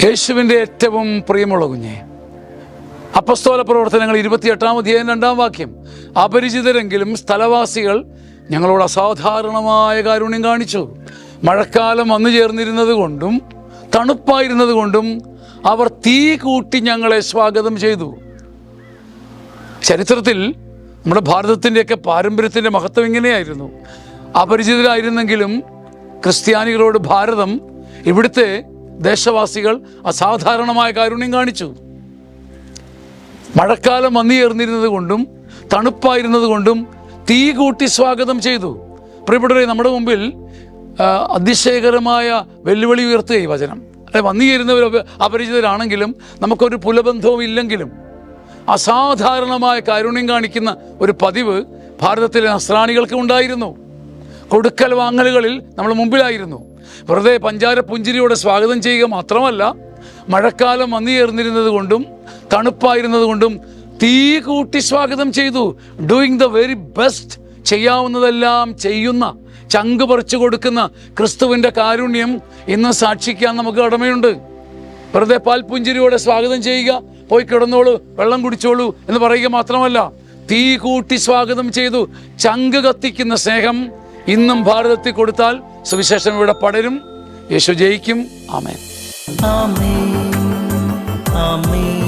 യേശുവിൻ്റെ ഏറ്റവും പ്രിയമുള്ള കുഞ്ഞെ, അപ്പസ്തോല പ്രവർത്തനങ്ങൾ 28-ാം അധ്യായം 2-ാം വാക്യം. അപരിചിതരെങ്കിലും സ്ഥലവാസികൾ ഞങ്ങളോട് അസാധാരണമായ കാരുണ്യം കാണിച്ചു. മഴക്കാലം വന്നു ചേർന്നിരുന്നത് കൊണ്ടും തണുപ്പായിരുന്നത് കൊണ്ടും അവർ തീ കൂട്ടി ഞങ്ങളെ സ്വാഗതം ചെയ്തു. ചരിത്രത്തിൽ നമ്മുടെ ഭാരതത്തിൻ്റെയൊക്കെ പാരമ്പര്യത്തിൻ്റെ മഹത്വം ഇങ്ങനെയായിരുന്നു. അപരിചിതരായിരുന്നെങ്കിലും ക്രിസ്ത്യാനികളോട് ഭാരതം, ഇവിടുത്തെ ദേശവാസികൾ അസാധാരണമായ കാരുണ്യം കാണിച്ചു. മഴക്കാലം വന്നു ചേർന്നിരുന്നത് കൊണ്ടും തണുപ്പായിരുന്നത് കൊണ്ടും തീ കൂട്ടി സ്വാഗതം ചെയ്തു. പ്രിയപ്പെട്ടവരെ, നമ്മുടെ മുമ്പിൽ അതിശയകരമായ വെല്ലുവിളി ഉയർത്തുക ഈ വചനം. അല്ലെ, വന്നു ചേരുന്നവർ അപരിചിതരാണെങ്കിലും നമുക്കൊരു പുലബന്ധവും ഇല്ലെങ്കിലും അസാധാരണമായ കാരുണ്യം കാണിക്കുന്ന ഒരു പതിവ് ഭാരതത്തിലെ നസ്രാണികൾക്ക് ഉണ്ടായിരുന്നു. കൊടുക്കൽ വാങ്ങലുകളിൽ നമ്മൾ മുമ്പിലായിരുന്നു. വെറുതെ പഞ്ചാര പുഞ്ചിരിയോടെ സ്വാഗതം ചെയ്യുക മാത്രമല്ല, മഴക്കാലം വന്നു ചേർന്നിരുന്നത് കൊണ്ടും തണുപ്പായിരുന്നത് കൊണ്ടും തീ കൂട്ടി സ്വാഗതം ചെയ്തു. ഡൂയിങ് ദ വെരി ബെസ്റ്റ്, ചെയ്യാവുന്നതെല്ലാം ചെയ്യുന്ന, ചങ്ക് പറിച്ചു കൊടുക്കുന്ന ക്രിസ്തുവിൻ്റെ കാരുണ്യം ഇന്ന് സാക്ഷിക്കാൻ നമുക്ക് കടമയുണ്ട്. വെറുതെ പാൽപുഞ്ചിരിയോടെ സ്വാഗതം ചെയ്യുക, പോയി കിടന്നോളൂ, വെള്ളം കുടിച്ചോളൂ എന്ന് പറയുക മാത്രമല്ല, തീ കൂട്ടി സ്വാഗതം ചെയ്തു. ചങ്ക് കത്തിക്കുന്ന സ്നേഹം ഇന്നും ഭാരതത്തിൽ കൊടുത്താൽ സുവിശേഷം ഇവിടെ പടരും. യേശു ജയിക്കും. ആമേൻ. ആമേൻ. ആമേൻ.